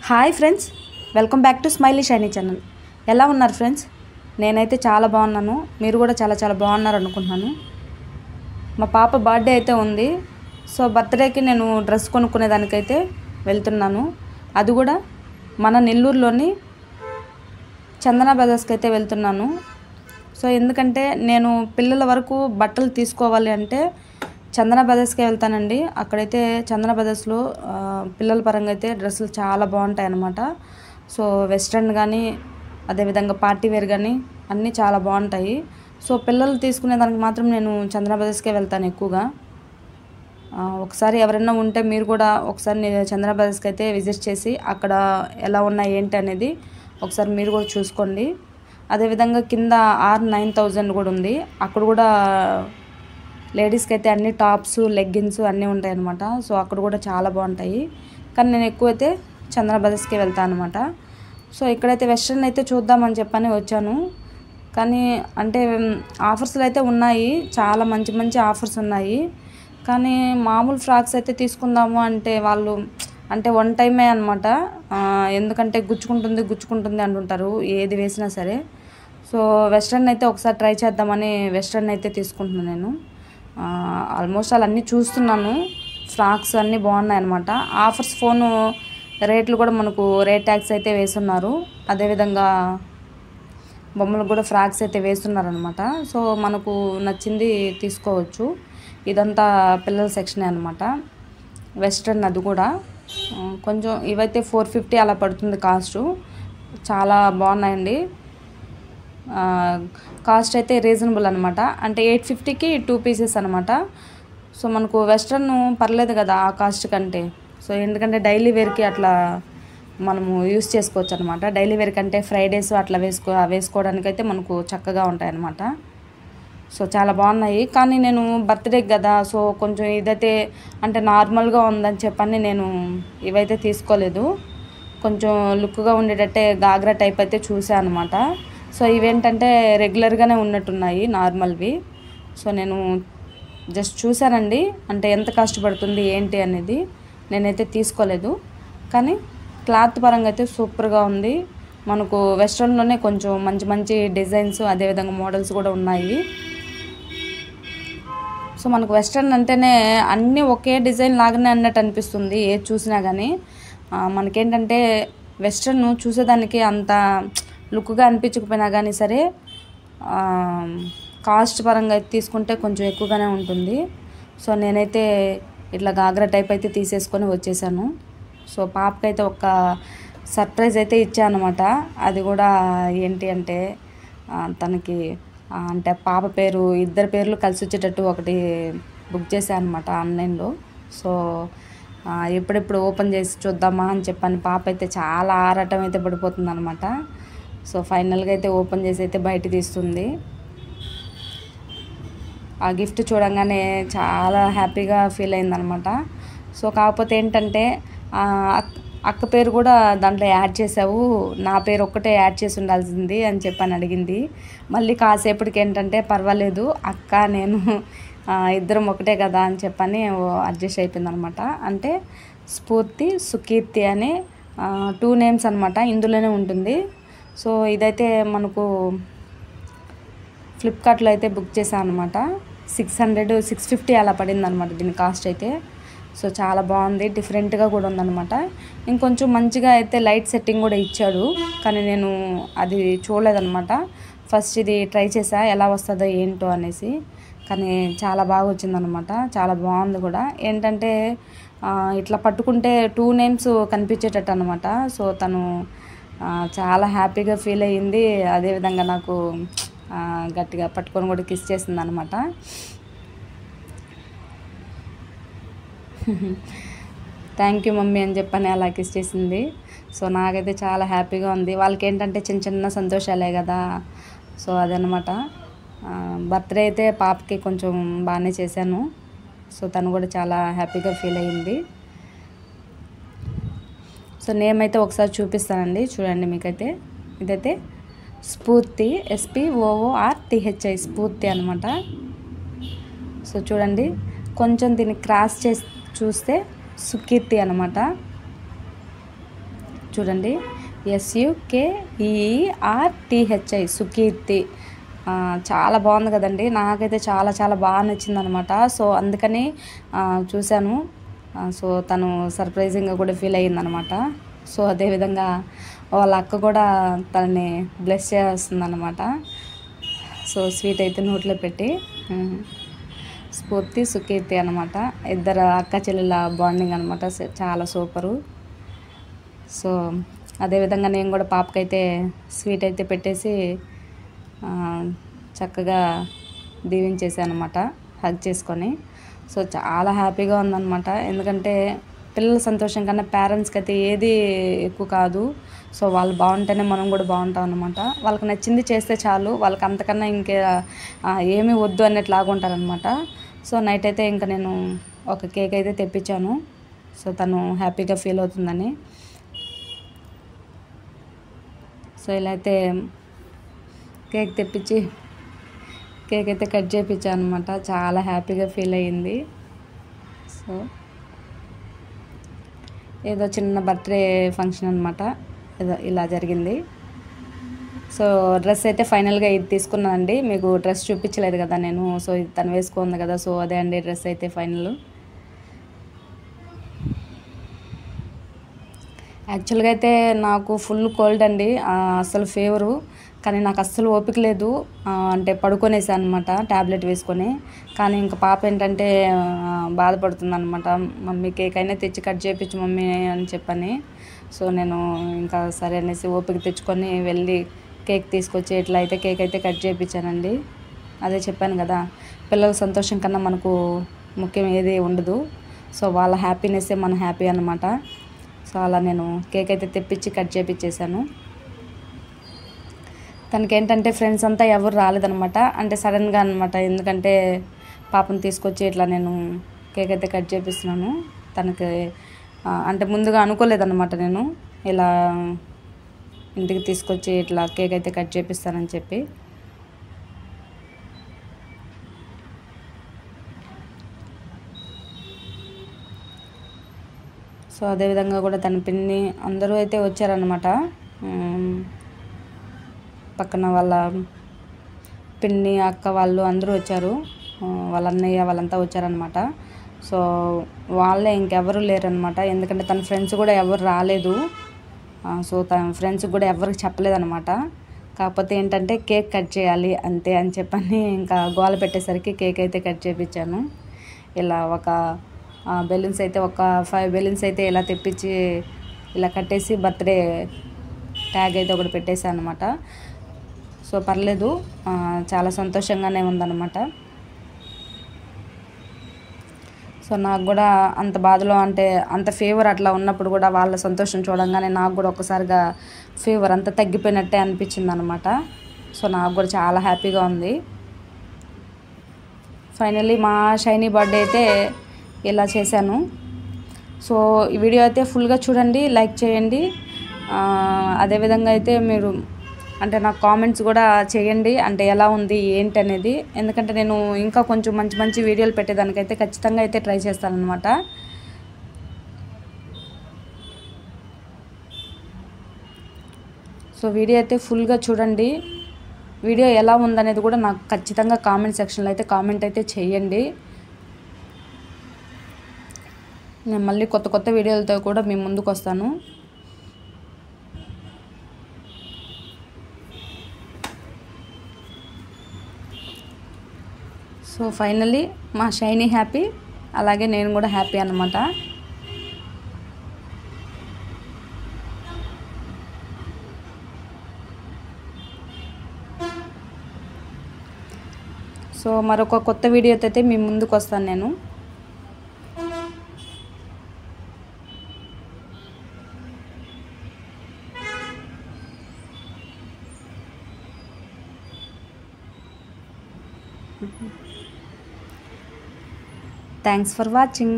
Hi friends, welcome back to smiley shiny channel. ఎలా ఉన్నారు friends? నేనైతే చాలా బాగున్నాను. మీరు కూడా చాలా బాగున్నారు అనుకుంటున్నాను. మా పాప బర్త్డే అయితే ఉంది. సో బర్త్డేకి నేను డ్రెస్ కొనుక్కునేదానికైతే వెళ్తున్నాను. అది కూడా మన నెల్లూరులోని చందన బ్రదర్స్కి అయితే వెళ్తున్నాను. సో ఎందుకంటే నేను పిల్లల వరకు బట్టలు తీసుకోవాలి అంటే చందన బ్రదర్స్కే వెళ్తానండి. అక్కడైతే చందన బ్రదర్స్లో పిల్లల పరంగా అయితే డ్రెస్సులు చాలా బాగుంటాయి అన్నమాట. సో వెస్ట్రన్ కానీ అదేవిధంగా పార్టీ వేర్ కానీ అన్నీ చాలా బాగుంటాయి. సో పిల్లలు తీసుకునే దానికి మాత్రం నేను చందన బ్రదర్స్కే వెళ్తాను ఎక్కువగా. ఒకసారి ఎవరైనా ఉంటే మీరు కూడా ఒకసారి చందన బ్రదర్స్కి అయితే విజిట్ చేసి అక్కడ ఎలా ఉన్నాయి ఏంటి అనేది ఒకసారి మీరు కూడా చూసుకోండి. అదేవిధంగా కింద R9000 కూడా ఉంది. అక్కడ కూడా లేడీస్కి అయితే అన్ని టాప్స్ లెగ్గిన్స్ అన్నీ ఉంటాయి అన్నమాట. సో అక్కడ కూడా చాలా బాగుంటాయి. కానీ నేను ఎక్కువైతే చందన బ్రదర్స్కే వెళ్తాను అనమాట. సో ఇక్కడైతే వెస్ట్రన్ అయితే చూద్దామని చెప్పని వచ్చాను. కానీ అంటే ఆఫర్స్లు అయితే ఉన్నాయి, చాలా మంచి ఆఫర్స్ ఉన్నాయి. కానీ మామూలు ఫ్రాక్స్ అయితే తీసుకుందాము అంటే వాళ్ళు అంటే వన్ టైమే అనమాట. ఎందుకంటే గుచ్చుకుంటుంది అంటుంటారు ఏది వేసినా సరే. సో వెస్ట్రన్ అయితే ఒకసారి ట్రై చేద్దామని వెస్ట్రన్ అయితే తీసుకుంటున్నాను నేను. ఆల్మోస్ట్ అన్నీ చూస్తున్నాను. ఫ్రాక్స్ అన్నీ బాగున్నాయి అనమాట. ఆఫర్స్ ఫోను రేట్లు కూడా మనకు రేట్ ట్యాక్స్ అయితే వేస్తున్నారు. అదేవిధంగా బొమ్మలకు కూడా ఫ్రాక్స్ అయితే వేస్తున్నారు అనమాట. సో మనకు నచ్చింది తీసుకోవచ్చు. ఇదంతా పిల్లల సెక్షనే అనమాట. వెస్ట్రన్ అది కూడా కొంచెం ఇవైతే 450 అలా పడుతుంది కాస్ట్. చాలా బాగున్నాయండి. కాస్ట్ అయితే రీజనబుల్ అనమాట. అంటే 850కి 2 పీసెస్ అనమాట. సో మనకు వెస్ట్రన్ పర్లేదు కదా ఆ కాస్ట్ కంటే. సో ఎందుకంటే డైలీ వేర్కి అట్లా మనము యూస్ చేసుకోవచ్చు అనమాట. డైలీ వేర్ కంటే ఫ్రైడేస్ అట్లా వేసుకోవడానికైతే మనకు చక్కగా ఉంటాయి అన్నమాట. సో చాలా బాగున్నాయి. కానీ నేను బర్త్డేకి కదా, సో కొంచెం ఇదైతే అంటే నార్మల్గా ఉందని చెప్పని నేను ఇవైతే తీసుకోలేదు. కొంచెం లుక్గా ఉండేటట్టే గాగ్రా టైప్ అయితే చూసాను అనమాట. సో ఇవేంటంటే రెగ్యులర్గానే ఉన్నట్టున్నాయి నార్మల్వి. సో నేను జస్ట్ చూసానండి, అంటే ఎంత కాస్ట్ పడుతుంది ఏంటి అనేది. నేనైతే తీసుకోలేదు. కానీ క్లాత్ పరంగా అయితే సూపర్గా ఉంది. మనకు వెస్ట్రన్లోనే కొంచెం మంచి డిజైన్స్ అదేవిధంగా మోడల్స్ కూడా ఉన్నాయి. సో మనకు వెస్ట్రన్ అంటేనే అన్నీ ఒకే డిజైన్ లాగానే అన్నట్టు అనిపిస్తుంది ఏది చూసినా కానీ. మనకేంటంటే వెస్ట్రన్ చూసేదానికి అంత లుక్గా అనిపించకపోయినా కానీ సరే కాస్ట్ పరంగా అయితే తీసుకుంటే కొంచెం ఎక్కువగానే ఉంటుంది. సో నేనైతే ఇట్లా గాగ్రా టైప్ అయితే తీసేసుకొని వచ్చేసాను. సో పాపకైతే ఒక సర్ప్రైజ్ అయితే ఇచ్చాను అనమాట. అది కూడా ఏంటి అంటే తనకి అంటే పాప పేరు ఇద్దరు పేర్లు కలిసి వచ్చేటట్టు ఒకటి బుక్ చేశాను అనమాట ఆన్లైన్లో. సో ఎప్పుడెప్పుడు ఓపెన్ చేసి చూద్దామా అని చెప్పని పాప అయితే చాలా ఆరాటం అయితే పడిపోతుంది అనమాట. సో ఫైనల్గా అయితే ఓపెన్ చేసి అయితే బయట తీస్తుంది. ఆ గిఫ్ట్ చూడంగానే చాలా హ్యాపీగా ఫీల్ అయిందనమాట. సో కాకపోతే ఏంటంటే అక్క పేరు కూడా దాంట్లో యాడ్ చేసావు, నా పేరు ఒక్కటే యాడ్ చేసి ఉండాల్సింది అని చెప్పని అడిగింది. మళ్ళీ కాసేపటికి ఏంటంటే పర్వాలేదు అక్క నేను ఇద్దరం ఒకటే కదా అని చెప్పని అడ్జస్ట్ అయిపోయింది అనమాట. అంటే స్ఫూర్తి సుకీర్తి అనే 2 నేమ్స్ అనమాట ఇందులోనే ఉంటుంది. సో ఇదైతే మనకు ఫ్లిప్కార్ట్లో అయితే బుక్ చేశాను అనమాట. 650 అలా పడింది అనమాట దీని కాస్ట్ అయితే. సో చాలా బాగుంది, డిఫరెంట్గా కూడా ఉందన్నమాట. ఇంకొంచెం మంచిగా అయితే లైట్ సెట్టింగ్ కూడా ఇచ్చాడు. కానీ నేను అది చూడలేదన్నమాట. ఫస్ట్ ఇది ట్రై చేసా ఎలా వస్తుందో ఏంటో అనేసి. కానీ చాలా బాగా వచ్చిందనమాట, చాలా బాగుంది కూడా. ఏంటంటే ఇట్లా పట్టుకుంటే 2 నేమ్స్ కనిపించేటట్టు అనమాట. సో తను చాలా హ్యాపీగా ఫీల్ అయ్యింది. అదేవిధంగా నాకు గట్టిగా పట్టుకొని కూడా కిస్ చేసింది అనమాట. థ్యాంక్ యూ మమ్మీ అని చెప్పని అలా కిస్ చేసింది. సో నాకైతే చాలా హ్యాపీగా ఉంది. వాళ్ళకి ఏంటంటే చిన్న సంతోషాలే కదా. సో అదనమాట. బర్త్డే అయితే పాపకి కొంచెం బాగానే చేశాను. సో తను కూడా చాలా హ్యాపీగా ఫీల్ అయ్యింది. సో నేమ్ అయితే ఒకసారి చూపిస్తానండి, చూడండి మీకైతే. ఇదైతే స్ఫూర్తి, SPOORTHI స్ఫూర్తి అనమాట. సో చూడండి, కొంచెం దీన్ని క్రాస్ చేసి చూస్తే సుకీర్తి అనమాట. చూడండి, SUKEERTHI సుకీర్తి. చాలా బాగుంది కదండి. నాకైతే చాలా చాలా బాగా నచ్చిందనమాట. సో అందుకని చూశాను. సో తను సర్ప్రైజింగ్గా కూడా ఫీల్ అయ్యిందనమాట. సో అదేవిధంగా వాళ్ళ అక్క కూడా తనని బ్లెస్ చేస్తుందన్నమాట. సో స్వీట్ అయితే నోట్లో పెట్టి, స్ఫూర్తి సుకీర్తి అనమాట. ఇద్దరు అక్క చెల్లెల బాండింగ్ అనమాట, చాలా సూపరు. సో అదేవిధంగా నేను కూడా పాపకైతే స్వీట్ అయితే పెట్టేసి చక్కగా దీవించేసాను అనమాట, హగ్ చేసుకొని. సో చాలా హ్యాపీగా ఉందన్నమాట. ఎందుకంటే పిల్లల సంతోషం కన్నా పేరెంట్స్కి అయితే ఏది ఎక్కువ కాదు. సో వాళ్ళు బాగుంటేనే మనం కూడా బాగుంటాం అనమాట. వాళ్ళకి నచ్చింది చేస్తే చాలు, వాళ్ళకి అంతకన్నా ఇంకే ఏమీ వద్దు అన్నట్లాగా ఉంటారనమాట. సో నైట్ అయితే ఇంకా నేను ఒక కేక్ అయితే తెప్పించాను. సో తను హ్యాపీగా ఫీల్ అవుతుందని. సో ఇలా అయితే కేక్ తెప్పించి కేక్ అయితే కట్ చేయించాను అనమాట. చాలా హ్యాపీగా ఫీల్ అయ్యింది. సో ఏదో చిన్న బర్త్డే ఫంక్షన్ అనమాట, ఏదో ఇలా జరిగింది. సో డ్రెస్ అయితే ఫైనల్గా ఇది తీసుకున్నానండి. మీకు డ్రెస్ చూపించలేదు కదా నేను. సో ఇది తను వేసుకుంది కదా, సో అదే అండి డ్రెస్ అయితే ఫైనల్. యాక్చువల్గా అయితే నాకు ఫుల్ కోల్డ్ అండి, అసలు ఫీవరు. కానీ నాకు అస్సలు ఓపిక లేదు. అంటే పడుకొనేసాను అనమాట ట్యాబ్లెట్ వేసుకొని. కానీ ఇంకా పాప ఏంటంటే బాధపడుతుంది అనమాట, మమ్మీ కేక్ అయినా తెచ్చి కట్ చేయించు మమ్మీ అని చెప్పని. సో నేను ఇంకా సరే అనేసి ఓపిక తెచ్చుకొని వెళ్ళి కేక్ తీసుకొచ్చి ఇట్లా అయితే కేక్ అయితే కట్ చేయించానండి. అదే చెప్పాను కదా, పిల్లల సంతోషం కన్నా మనకు ముఖ్యం ఏది ఉండదు. సో వాళ్ళ హ్యాపీనెస్సే మన హ్యాపీ అన్నమాట. సో అలా నేను కేక్ అయితే తెప్పించి కట్ చేయించేసాను. తనకేంటంటే ఫ్రెండ్స్ అంతా ఎవరు రాలేదనమాట, అంటే సడన్గా అనమాట. ఎందుకంటే పాపను తీసుకొచ్చి ఇట్లా నేను కేక్ అయితే కట్ చేపిస్తున్నాను. తనకి అంటే ముందుగా అనుకోలేదన్నమాట నేను ఇలా ఇంటికి తీసుకొచ్చి ఇట్లా కేక్ అయితే కట్ చేపిస్తానని చెప్పి. సో అదేవిధంగా కూడా తన పిన్ని అందరూ అయితే వచ్చారనమాట. పక్కన వాళ్ళ పిన్ని అక్క వాళ్ళు అందరూ వచ్చారు, వాళ్ళ అన్నయ్య వాళ్ళంతా వచ్చారనమాట. సో వాళ్ళే ఇంకెవరు లేరనమాట, ఎందుకంటే తన ఫ్రెండ్స్ కూడా ఎవరు రాలేదు. సో తన ఫ్రెండ్స్కి కూడా ఎవరికి చెప్పలేదనమాట. కాకపోతే ఏంటంటే కేక్ కట్ చేయాలి అంతే అని చెప్పని ఇంకా గోల పెట్టేసరికి కేక్ అయితే కట్ చేయించాను. ఇలా ఒక బెలూన్స్ అయితే ఒక 5 బెలూన్స్ అయితే ఇలా తెప్పించి ఇలా కట్టేసి బర్త్డే ట్యాగ్ అయితే ఒకటి పెట్టేసాను అనమాట. సో పర్లేదు, చాలా సంతోషంగానే ఉందన్నమాట. సో నాకు కూడా అంత బాధలో అంటే అంత ఫీవర్ అట్లా ఉన్నప్పుడు కూడా వాళ్ళ సంతోషం చూడంగానే నాకు కూడా ఒక్కసారిగా ఫీవర్ అంతా తగ్గిపోయినట్టే అనిపించింది అనమాట. సో నాకు కూడా చాలా హ్యాపీగా ఉంది. ఫైనల్లీ మా షైనీ బర్త్డే అయితే ఇలా చేశాను. సో ఈ వీడియో అయితే ఫుల్గా చూడండి, లైక్ చేయండి. అదేవిధంగా అయితే మీరు అంటే నాకు కామెంట్స్ కూడా చేయండి, అంటే ఎలా ఉంది ఏంటి అనేది. ఎందుకంటే నేను ఇంకా కొంచెం మంచి మంచి వీడియోలు పెట్టేదానికైతే ఖచ్చితంగా అయితే ట్రై చేస్తానన్నమాట. సో వీడియో అయితే ఫుల్గా చూడండి. వీడియో ఎలా ఉందనేది కూడా నాకు ఖచ్చితంగా కామెంట్ సెక్షన్లో అయితే కామెంట్ అయితే చేయండి. నేను మళ్ళీ కొత్త కొత్త వీడియోలతో కూడా మీ ముందుకు వస్తాను. సో ఫైనల్లీ మా షైనీ హ్యాపీ, అలాగే నేను కూడా హ్యాపీ అన్నమాట. సో మరొక కొత్త వీడియోతో అయితే మీ ముందుకు వస్తాను నేను. Thanks for watching.